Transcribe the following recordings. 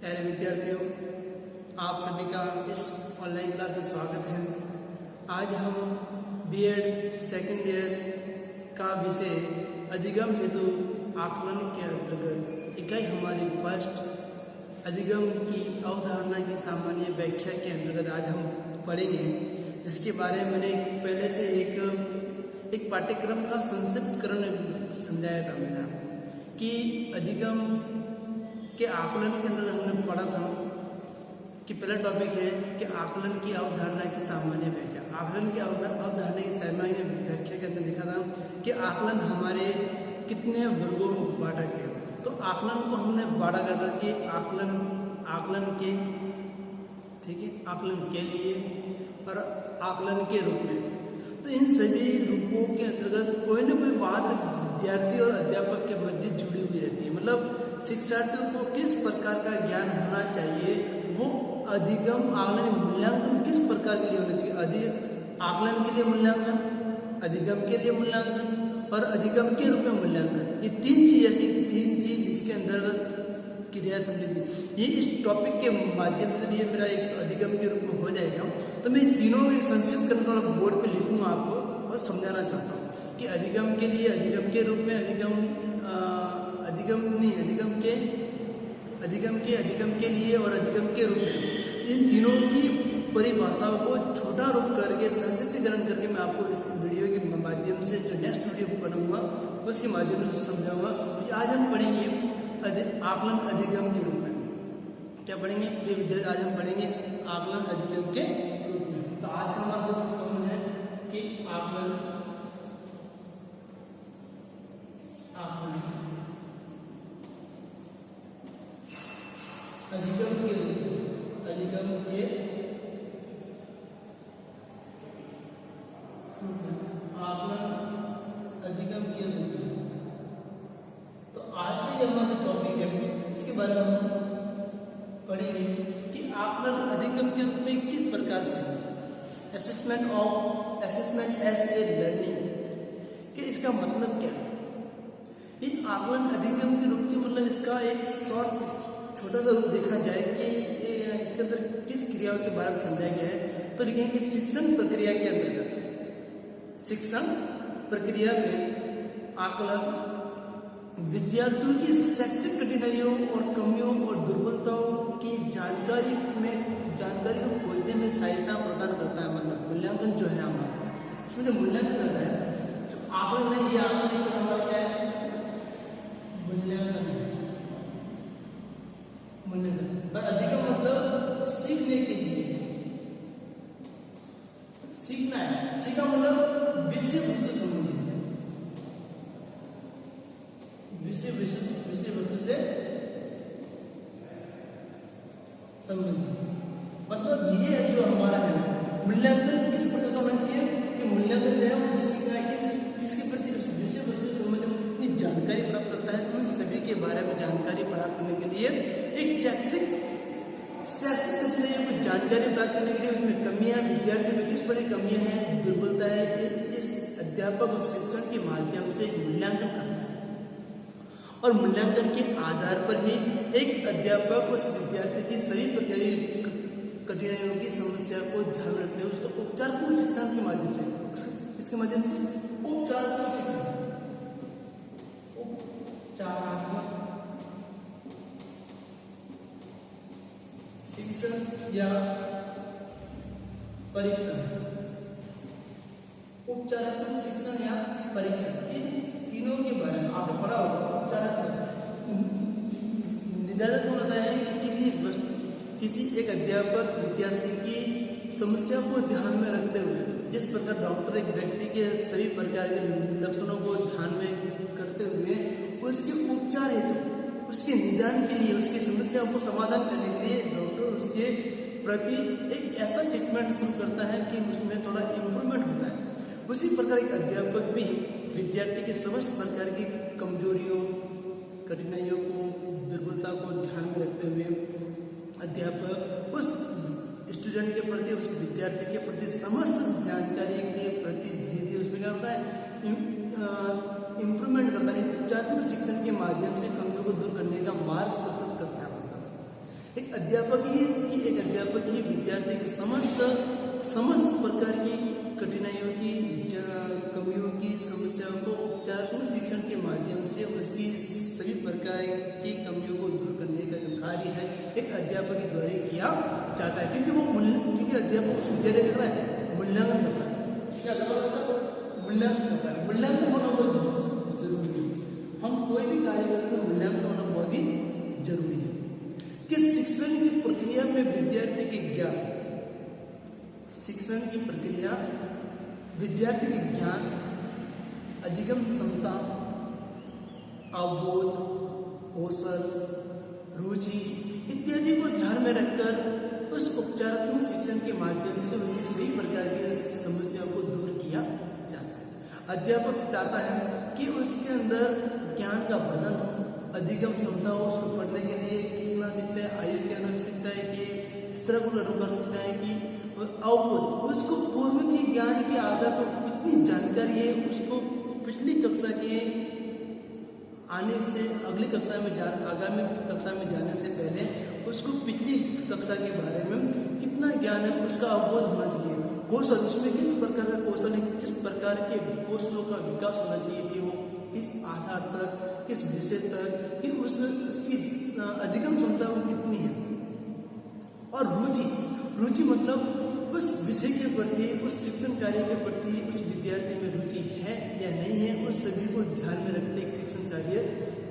प्यारे विद्यार्थियों, आप सभी का इस ऑनलाइन क्लास में स्वागत है। आज हम बीएड सेकेंड ईयर का विषय अधिगम हेतु आकलन के अंतर्गत इकाई हमारी फर्स्ट अधिगम की अवधारणा की सामान्य व्याख्या के अंतर्गत आज हम पढ़ेंगे, जिसके बारे में मैंने पहले से एक पाठ्यक्रम का संक्षिप्तकरण समझाया था मैंने कि अधिगम के आकलन के अंदर हमने पढ़ा था कि पहला टॉपिक है कि आकलन की अवधारणा की सामान्य व्याख्या। आकलन की अवधारणा की सामान्य व्याख्या के अंदर लिखा था कि आकलन हमारे कितने वर्गों में बांटा गया। तो आकलन को हमने बांटा गया था कि आकलन के, ठीक है, आकलन के लिए और आकलन के रूप में। तो इन सभी रूपों के अंतर्गत कोई ना कोई बात विद्यार्थी और अध्यापक के मध्य जुड़ी हुई रहती है। मतलब शिक्षार्थियों को किस प्रकार का ज्ञान होना चाहिए, वो अधिगम आकलन मूल्यांकन किस प्रकार के लिए होना चाहिए। आकलन के लिए मूल्यांकन, अधिगम के लिए मूल्यांकन और अधिगम के रूप में मूल्यांकन, ये तीन चीज इसके अंतर्गत क्रिया समझी थी। ये इस टॉपिक के माध्यम से ये मेरा एक अधिगम के रूप में हो जाएगा। तो मैं तीनों के संक्षिप्त करके थोड़ा बोर्ड पे लिखूंगा आपको और समझाना चाहता हूँ कि अधिगम के लिए, अधिगम के रूप में, अधिगम के लिए और अधिगम के रूप में, इन तीनों की परिभाषाओं को छोटा रूप करके संक्षिप्तीकरण करके मैं आपको इस वीडियो के माध्यम से, जो नेक्स्ट वीडियो बनाऊंगा उसके माध्यम से समझाऊंगा। आज हम पढ़ेंगे आकलन अधिगम के रूप में। क्या पढ़ेंगे ये विद्यार्थी? आज हम पढ़ेंगे आकलन अधिगम के रूप में। तो आज का हमारा टॉपिक है कि आकलन अधिगम के रूप में, अधिगम के आकलन अधिगम के रूप में। तो आज का जो हमारा टॉपिक है इसके बारे में हम पढ़ेंगे कि आकलन अधिगम के रूप में किस प्रकार से असेसमेंट एज ए लर्निंग, कि इसका मतलब क्या है। ये आकलन अधिगम के रूप के मतलब इसका एक छोटा सा रूप देखा जाए कि इसके अंदर किस क्रियाओं के बारे में समझाया गया है। तो लिखेंगे कि शिक्षण प्रक्रिया के अंतर्गत, शिक्षण प्रक्रिया में आकलन विद्यार्थियों की शैक्षिक कठिनाइयों और कमियों और दुर्बलताओं की जानकारी को खोजने में सहायता प्रदान करता है। मतलब मूल्यांकन जो है हमारा, इसमें जो मूल्यांकन है, जो आकलन है, ये आकलन का हमारा क्या है? मूल्यांकन है। मूल्यांकन पर अधिगम मतलब सीखने के लिए, सीखना है। सीखा मतलब विषय वस्तु संबंधी, विषय वस्तु से संबंधित। मतलब ये है जो हमारा है मूल्यांकन किस प्रकार का होना चाहिए कि मूल्यांकन जो है वो सीखना है किसके प्रति, विषय वस्तु से संबंधित कितनी जानकारी प्राप्त करता है, उन सभी के बारे में जानकारी प्राप्त करने के लिए एक शैक्षिक कठिनाइयों को जानकारी प्राप्त करने के लिए उसमें कमियां, विद्यार्थी में किस बड़ी कमियां हैं, दुर्बलता है, इस अध्यापक और शिक्षण के माध्यम से मूल्यांकन करता है। और मूल्यांकन के आधार पर ही एक अध्यापक उस विद्यार्थी की सभी प्रकार कठिनाइयों की समस्या को ध्यान रखते हुए उसका उपचारात्मक शिक्षण के माध्यम से, इसके माध्यम से उपचारात्मक शिक्षण या परीक्षण, उपचारात्मक शिक्षण या परीक्षण, इन तीनों के बारे में आपने पढ़ा होगा। उपचारात्मक निर्धारित होता है कि किसी एक अध्यापक विद्यार्थी की समस्या को ध्यान में रखते हुए, जिस प्रकार डॉक्टर एक व्यक्ति के सभी प्रकार के लक्षणों को ध्यान में करते हुए उसके उपचार हेतु, उसके निदान के लिए, उसकी समस्या को समाधान करने के लिए डॉक्टर उसके प्रति एक ऐसा ट्रीटमेंट शुरू करता है कि उसमें थोड़ा इम्प्रूवमेंट होता है। उसी प्रकार एक अध्यापक भी विद्यार्थी के समस्त प्रकार की कमजोरियों, कठिनाइयों को, दुर्बलता को ध्यान में रखते हुए अध्यापक उस स्टूडेंट के प्रति, उस विद्यार्थी के प्रति समस्त जानकारी के प्रति धीरे धीरे उसमें क्या होता है, इम्प्रूवमेंट करता है। उपचारात्मक शिक्षण के माध्यम से कमियों को दूर करने का मार्ग प्रस्तुत करता है। एक अध्यापक ही विद्यार्थी की समस्त प्रकार की कठिनाइयों की, कमियों की, समस्याओं को उपचारात्मक शिक्षण के माध्यम से उसकी सभी प्रकार की कमियों को दूर करने का जो कार्य है एक अध्यापक के द्वारा किया जाता है। क्योंकि अध्यापक उस विद्यालय कर रहा है, मूल्यांकन कर रहा है। क्या कर रहा है? उसका मूल्यांकन कर रहा है। मूल्यांकन होना बहुत जरूरी है। हम कोई भी कार्य करते हैं मूल्यांकन होना बहुत ही जरूरी है कि शिक्षण की प्रक्रिया में विद्यार्थी के ज्ञान, शिक्षण की प्रक्रिया विद्यार्थी के ज्ञान, अधिगम क्षमता, अवबोध, कौशल, रुचि इत्यादि को ध्यान में रखकर उस उपचारात्मक शिक्षण के माध्यम से उसकी सभी प्रकार की समस्याओं को दूर किया जाता है। अध्यापक चाहता है कि उसके अंदर ज्ञान का वर्धन हो, अधिगम क्षमता हो, उसको पढ़ने के लिए कितना सीखता है, आयु के अनुसार सीखता है कि इस तरह को लागू कर सकता है कि अवबोध, उसको पूर्व की ज्ञान के आधार पर इतनी जानकारी है, उसको पिछली कक्षा के आने से अगली कक्षा में आगामी कक्षा में जाने से पहले उसको पिछली कक्षा के बारे में कितना ज्ञान है उसका अवबोध होना चाहिए। कौशल, उसमें किस प्रकार का कौशल है, किस प्रकार के कौशलों का विकास होना चाहिए कि वो किस आधार तक, किस विषय तक, कि उसकी अधिगम क्षमता वो कितनी है। और रुचि मतलब उस विषय के प्रति, उस शिक्षण कार्य के प्रति उस विद्यार्थी में रुचि है या नहीं है, उस सभी को ध्यान में रखते एक शिक्षण कार्य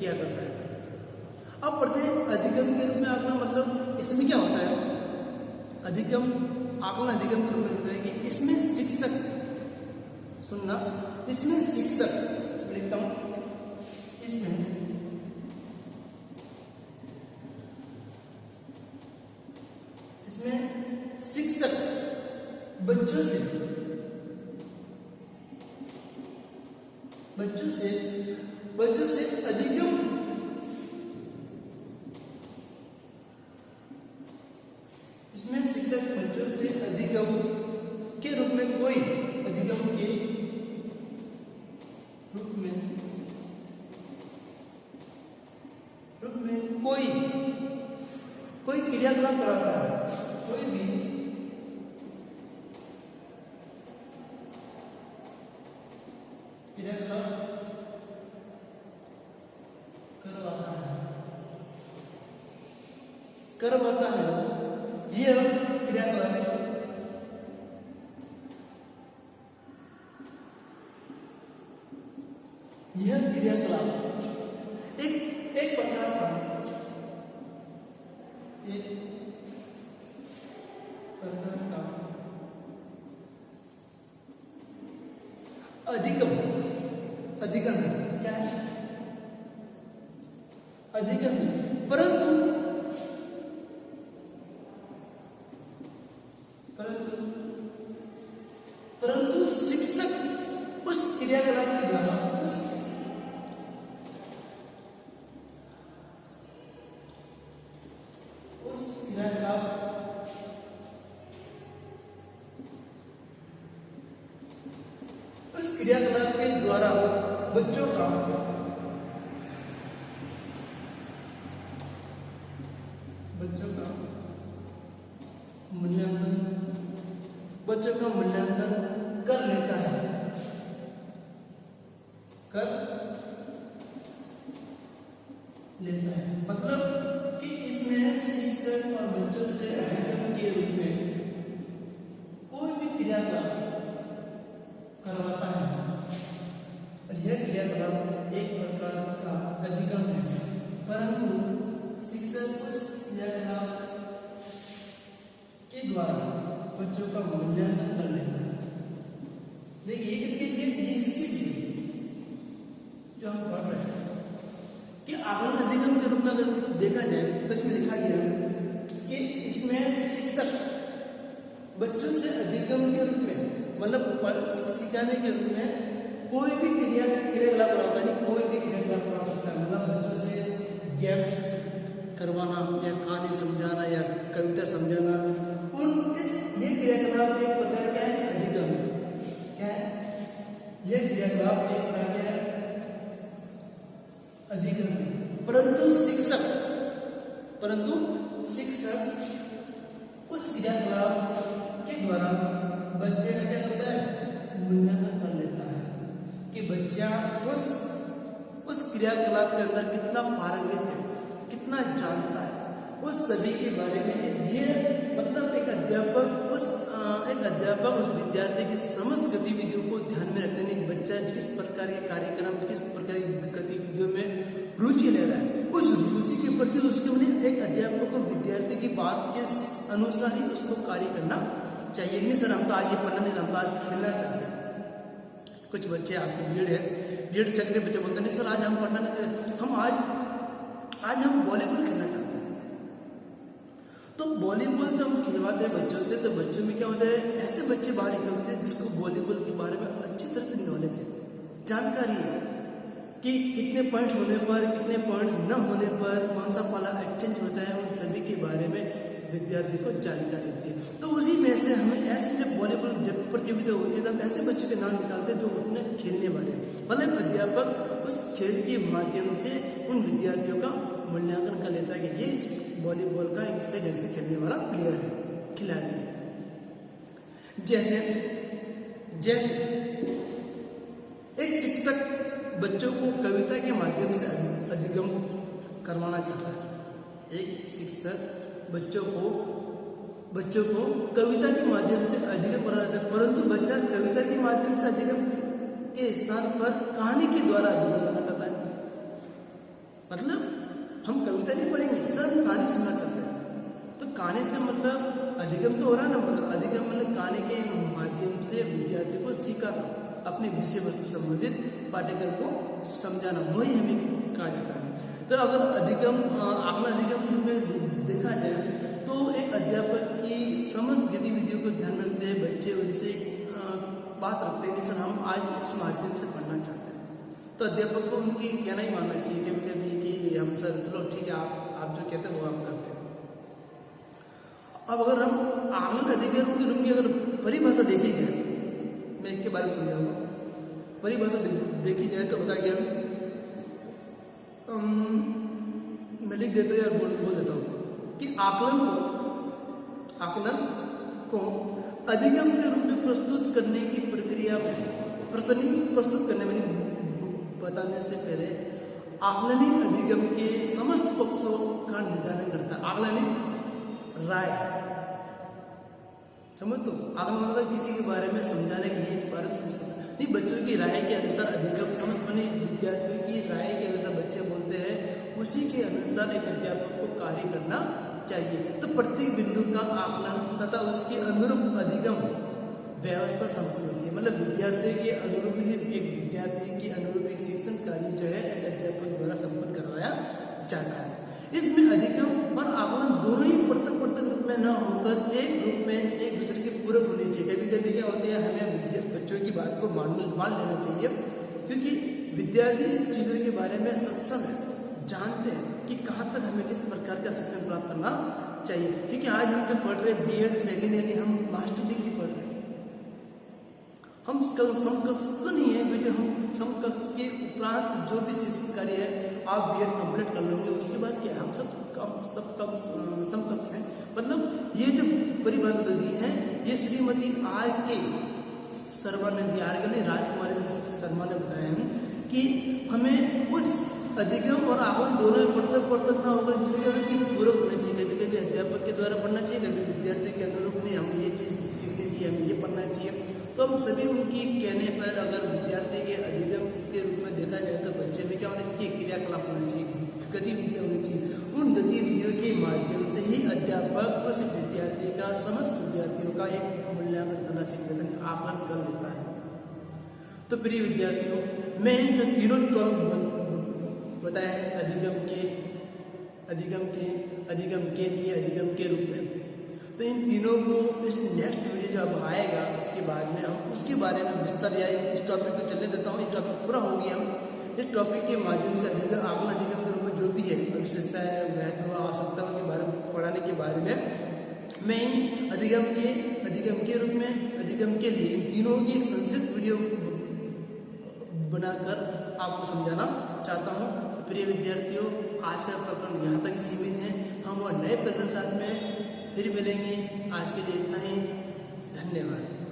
किया करता है। अब पढ़ते हैं अधिगम के रूप में आकलन, मतलब इसमें क्या होता है? अधिगम अधिगम के रूप में होता है कि इसमें शिक्षक, सुनना, इसमें शिक्षक लिखता हूं, इसमें शिक्षक बच्चों से अधिगम के रूप में कोई क्रियाकलाप कराता है, कोई भी क्रियाकलाप करवाता है, यह क्रियाकलाप एक प्रकार का अधिगम है। क्या है? अधिगम है। परंतु शिक्षक उस क्रियाकलाप के द्वारा क्रियाकलाप के द्वारा बच्चों का मूल्यांकन कर लेता है, मतलब कि इसमें शिक्षक और बच्चों से अधिगम के रूप में कोई भी क्रियाकलाप करवाता है, और यह क्रियाकलाप एक प्रकार का अधिगम है। परंतु शिक्षक उस क्रियाकलाप के द्वारा बच्चों का मूल्यांकन कर लेता है। देखिए इसकी जो हम पढ़ रहे हैं कि आकलन अधिगम के रूप में अगर देखा जाए तो इसमें लिखा गया कि इसमें शिक्षक बच्चों से अधिगम के रूप में, मतलब सिखाने के रूप में कोई भी क्रियाकलाप कराता नहीं, कोई भी क्रियाकलाप करा सकता है। मतलब बच्चों से गेम्स करवाना या कहानी समझाना या कविता समझाना, ये क्रियाकलाप एक प्रकार का है अधिगम। क्या है? यह क्रियाकलाप एक प्रकार का है अधिगम। परंतु शिक्षक परंतु शिक्षक उस क्रियाकलाप के द्वारा बच्चे का क्या करता है, मूल्यांकन कर लेता है कि बच्चा उस क्रियाकलाप के अंदर कितना पारंगत है, कितना जानता है, उस सभी के बारे में। ये मतलब एक अध्यापक उस विद्यार्थी की समस्त गतिविधियों को ध्यान में रखते हैं। बच्चा किस प्रकार के कार्यक्रम, किस प्रकार की गतिविधियों में रुचि ले रहा है, उस रुचि के प्रति उसके लिए एक अध्यापक को विद्यार्थी की बात के अनुसार ही उसको कार्य करना चाहिए। नहीं सर हम तो आज ये पढ़ना नहीं, हम तो आज खेलना चाहते हैं। कुछ बच्चे आपकी भीड़ है, भीड़ सकते बच्चे बोलते नहीं सर आज हम पढ़ना नहीं, हम आज हम वॉलीबॉल खेलना चाहते हैं। तो वॉलीबॉल जब हम खिलवाते हैं बच्चों से, तो बच्चों में क्या होता है, ऐसे बच्चे बाहर निकलते हैं जिसको वॉलीबॉल के बारे में अच्छी तरह से नॉलेज है, जानकारी है कि कितने पॉइंट्स होने पर, कितने पॉइंट्स न होने पर कौन सा पाला एक्सचेंज होता है, उन सभी के बारे में विद्यार्थी को जानकारी होती है। तो उसी में से हमें ऐसे जब वॉलीबॉल जब प्रतियोगिता होती है तब ऐसे बच्चों के नाम निकालते हैं जो अपने खेलने वाले हैं। मतलब अध्यापक उस खेल के माध्यम से उन विद्यार्थियों का मूल्यांकन कर लेता है कि ये इस वॉलीबॉल का इससे जैसे खेलने वाला प्लेयर है, खिलाड़ी है। जैसे एक शिक्षक बच्चों को कविता के माध्यम से अधिगम करवाना चाहता है। एक शिक्षक बच्चों को कविता के माध्यम से अधिगम कराना चाहता है, परंतु बच्चा कविता के माध्यम से अधिगम के स्थान पर कहानी के द्वारा अधिगम करना चाहता है। मतलब हम कविता नहीं पढ़ेंगे सर, हम कहानी सुनना चाहते हैं। तो कहानी से मतलब अधिगम तो हो रहा है ना, मतलब अधिगम मतलब कहानी के माध्यम से विद्यार्थी को सिखाना, अपने विषय वस्तु संबंधित पाठ्यक्रम को समझाना, वही हमें कहा जाता है। तो अगर आकलन अधिगम के रूप में देखा जाए तो एक अध्यापक की समस्त गतिविधियों को ध्यान में रखते हैं बच्चे उनसे बात रखते हैं कि सर हम आज इस माध्यम से पढ़ना चाहते हैं। तो अध्यापक को उनकी कहना ही मानना चाहिए कभी कभी कि हम सर चलो ठीक है आप जो कहते हैं वो हम करते हैं। अब अगर हम आकलन अधिगम के रूप में अगर परिभाषा देखी जाए, मैं इसके बारे में समझाऊंगा। परिभाषा देखी जाए तो बता गया, मैं लिख देता हूँ या बोल देता हूँ कि आकलन को अधिगम के रूप में प्रस्तुत करने की प्रक्रिया में प्रस्तुत करने में बताने से पहले आकलनी अधिगम के समस्त पक्षों का निर्धारण करता है। आकलनी राय समझ तो आकलन मतलब किसी के बारे में समझाने के लिए, इस बारे में नहीं, बच्चों की राय के अनुसार अधिगम समस्त बने विद्यार्थियों की राय के अनुसार बच्चे बोलते हैं, उसी के अनुसार एक अध्यापक को कार्य करना चाहिए। तो प्रत्येक बिंदु का आकलन तथा उसके अनुरूप अधिगम व्यवस्था संपन्न होती है। मतलब विद्यार्थी के अनुरूप ही एक विद्यार्थी के अनुरूप एक शिक्षण कार्य जो है एक अध्यापक द्वारा संपन्न करवाया जाता है। इसमें अधिगम और आकलन दोनों ही पृथक रूप में न होकर एक रूप में एक दूसरे के पूरक होने चाहिए। कभी कभी क्या होती है, हमें बच्चों की बात को मान लेना चाहिए, क्योंकि विद्यार्थी इस चीज़ों के बारे में सक्षम है, जानते हैं कि कहाँ तक हमें किस प्रकार का शिक्षण प्राप्त करना चाहिए। क्योंकि आज हम जो पढ़ रहे B.Ed सेकेंड ईयर, हम मास्टर डिग्री पढ़ रहे हैं, हम समकक्ष तो नहीं है, क्योंकि हम समकक्ष के उपरांत जो भी शिक्षण कार्य है आप B.Ed कंप्लीट कर लोगे, उसके बाद क्या हम सब समकक्ष हैं। मतलब ये जो परिभाषा दी है ये श्रीमती R.K. शर्मा ने दी, राजकुमारी शर्मा ने बताया है कि हमें उस अधिगम और आकलन दोनों पृथक ना होकर दूसरे की पूरक होना चाहिए। कभी कभी अध्यापक के द्वारा पढ़ना चाहिए, कभी विद्यार्थी के अनुरूप नहीं, हमें ये चीज़ सीखनी चाहिए, हमें ये पढ़ना चाहिए। तो हम सभी उनकी कहने पर अगर विद्यार्थी के अधिगम के रूप में देखा जाए तो बच्चे में क्या होना चाहिए, क्रियाकलाप होना चाहिए, गतिविधियाँ होनी चाहिए। उन गतिविधियों के माध्यम से ही अध्यापक उस विद्यार्थी का समस्त विद्यार्थियों का एक मूल्यांकन करना सीख लेता है, आकलन कर लेता है। तो प्रिय विद्यार्थियों, मैं जो तीनों टॉपिक बताया है अधिगम के रूप में, तो इन तीनों को इस नेक्स्ट वीडियो जो अब आएगा इसके बाद में हम उसके बारे में विस्तार या इस टॉपिक को चलने देता हूँ। इस टॉपिक पूरा हो गया, हम इस टॉपिक के माध्यम से आकलन अधिगम के रूप में जो भी है विशेषताएं, महत्व, आवश्यकताओं के बारे में पढ़ाने के बारे में मैं अधिगम के रूप में अधिगम के लिए इन तीनों की संक्षिप्त वीडियो बनाकर आपको समझाना चाहता हूँ। प्रिय विद्यार्थियों, आज का प्रकरण यहाँ तक सीमित है। हम नए प्रकरण साथ में फिर मिलेंगे। आज के लिए इतना ही, धन्यवाद।